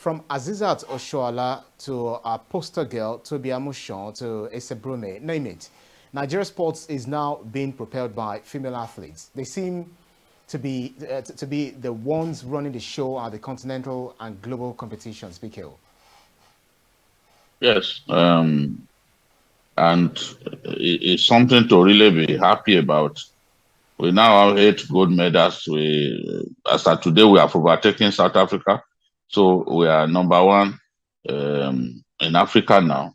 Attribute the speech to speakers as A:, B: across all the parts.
A: From Azizat Oshoala to our poster girl, Tobi Amusan, to Ese Brume, name it. Nigeria sports is now being propelled by female athletes. They seem to be the ones running the show at the continental and global competitions, BKO.
B: Yes, and it's something to really be happy about. We now have 8 gold medals. As of today, we have overtaken South Africa, so we are number one in Africa now.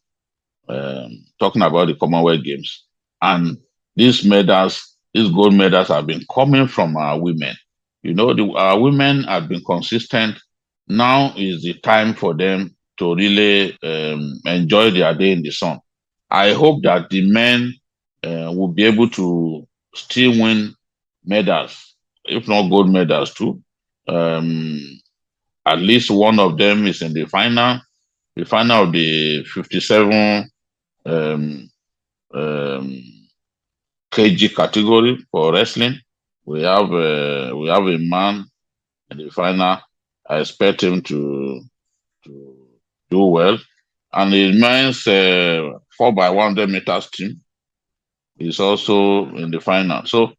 B: Talking about the Commonwealth Games, and these gold medals have been coming from our women. Our women have been consistent. Now is the time for them to really enjoy their day in the sun. I hope that the men will be able to still win medals, if not gold medals too. Um, at least one of them is in the final of the 57 um, um, kg category for wrestling. We have a man in the final. I expect him to do well. And the men's 4x100 meters team is also in the final. So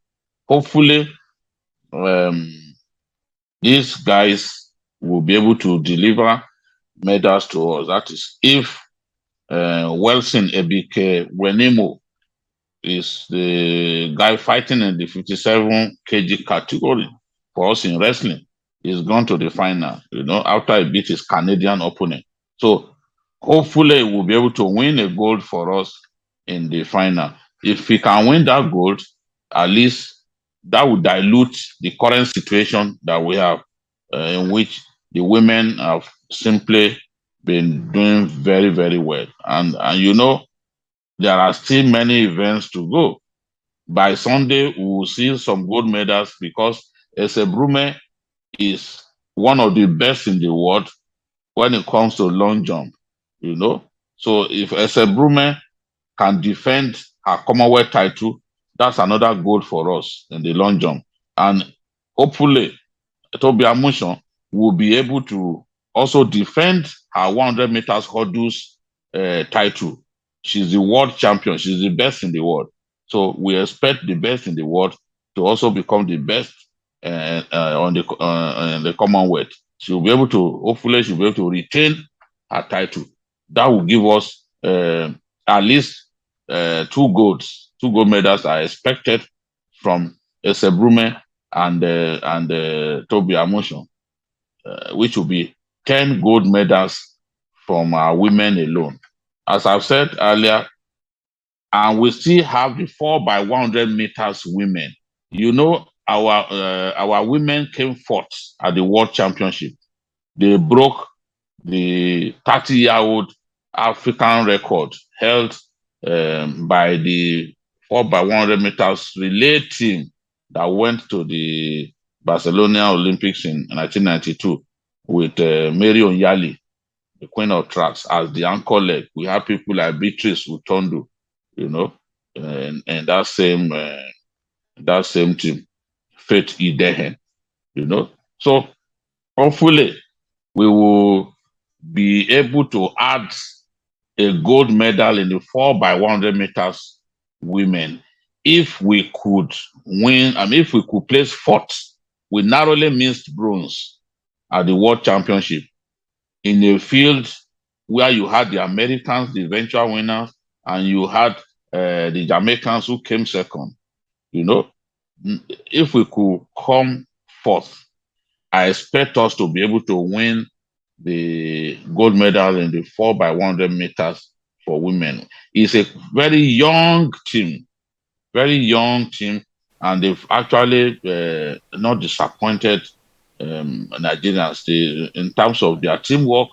B: hopefully, um, these guys will be able to deliver medals to us. That is, if Wilson Ebike Wenemo is the guy fighting in the 57 kg category for us in wrestling. He's gone to the final, after he beat his Canadian opponent. So hopefully we'll be able to win a gold for us in the final. If we can win that gold, at least that would dilute the current situation that we have, in which the women have simply been doing very, very well. And there are still many events to go. By Sunday, we will see some gold medals because Esebrume is one of the best in the world when it comes to long jump, you know. So if Esebrume can defend her Commonwealth title, that's another gold for us in the long jump. And hopefully, Tobi Amusan will be able to also defend her 100 meters hurdles title. She's the world champion. She's the best in the world. So we expect the best in the world to also become the best on the Commonwealth. Hopefully, she'll be able to retain her title. That will give us at least 2 golds. 2 gold medals are expected from Esebrume and Tobi Amusan, which will be 10 gold medals from our women alone. As I've said earlier, and we still have the 4x100 meters women. Our women came fourth at the World Championship. They broke the 30-year-old African record held by the 4x100 meters relay team that went to the Barcelona Olympics in 1992 with Mary Onyali, the queen of tracks, as the anchor leg. We have people like Beatrice Utondo, you know, and that same team, Faith Idehen, you know. So hopefully we will be able to add a gold medal in the 4x100 meters women if we could win. I mean, if we could place fourth, we narrowly missed bronze at the World Championship in a field where you had the Americans, the eventual winners, and you had the Jamaicans who came second. You know, if we could come fourth, I expect us to be able to win the gold medal in the 4x100 meters for women. It's a very young team, and they've actually not disappointed Nigerians. In terms of their teamwork,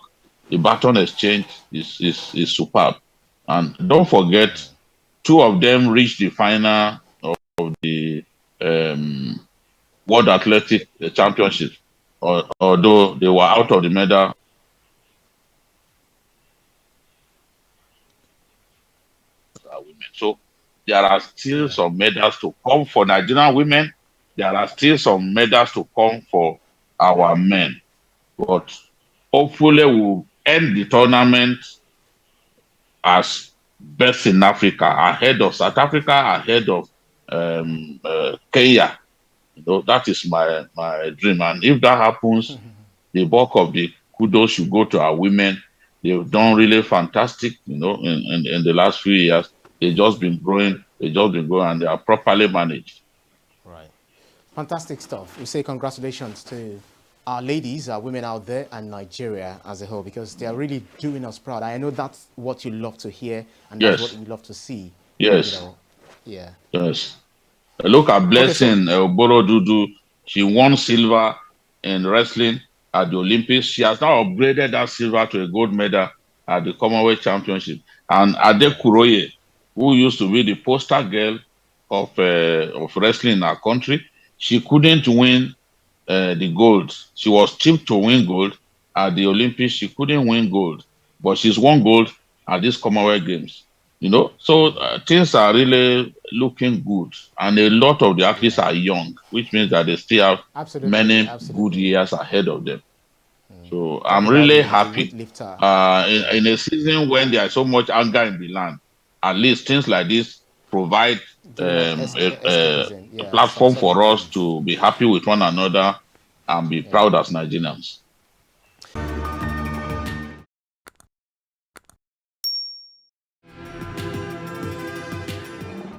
B: the baton exchange is superb. And don't forget, 2 of them reached the final of the um, World Athletic Championship, although they were out of the medal. Women. So there are still some medals to come for Nigerian women. There are still some medals to come for our men. But hopefully we'll end the tournament as best in Africa, ahead of South Africa, ahead of Kenya. That is my dream. And if that happens, the bulk of the kudos should go to our women. They've done really fantastic, in the last few years. They've just been growing, and they are properly managed.
A: Right. Fantastic stuff. We say congratulations to our ladies, our women out there, and Nigeria as a whole, because they are really doing us proud. I know that's what you love to hear, and that's what
B: Yes,
A: you love to see. You
B: yes,
A: know, yeah.
B: yes. Look at
A: Okay, so
B: Blessing Oboro Dudu. She won silver in wrestling at the Olympics. She has now upgraded that silver to a gold medal at the Commonwealth Championship. And Ade
A: right,
B: Kuroye, who used to be the poster girl of wrestling in our country, she couldn't win the gold. She was tipped to win gold at the Olympics. She couldn't win gold, but she's won gold at these Commonwealth Games. So things are really looking good, and a lot of the athletes
A: yeah,
B: are young, which means that they still have
A: absolutely,
B: many good
A: absolutely.
B: years ahead of them. So
A: Talk
B: I'm
A: about
B: really
A: the
B: happy.
A: weightlifter.
B: In,
A: Yeah,
B: in a season when there's so much anger in the land, at least things like this provide
A: giving us escapism.
B: a
A: Yeah, some
B: platform
A: sort of
B: for us
A: relief.
B: to be happy with one another and be
A: Yeah.
B: proud as Nigerians.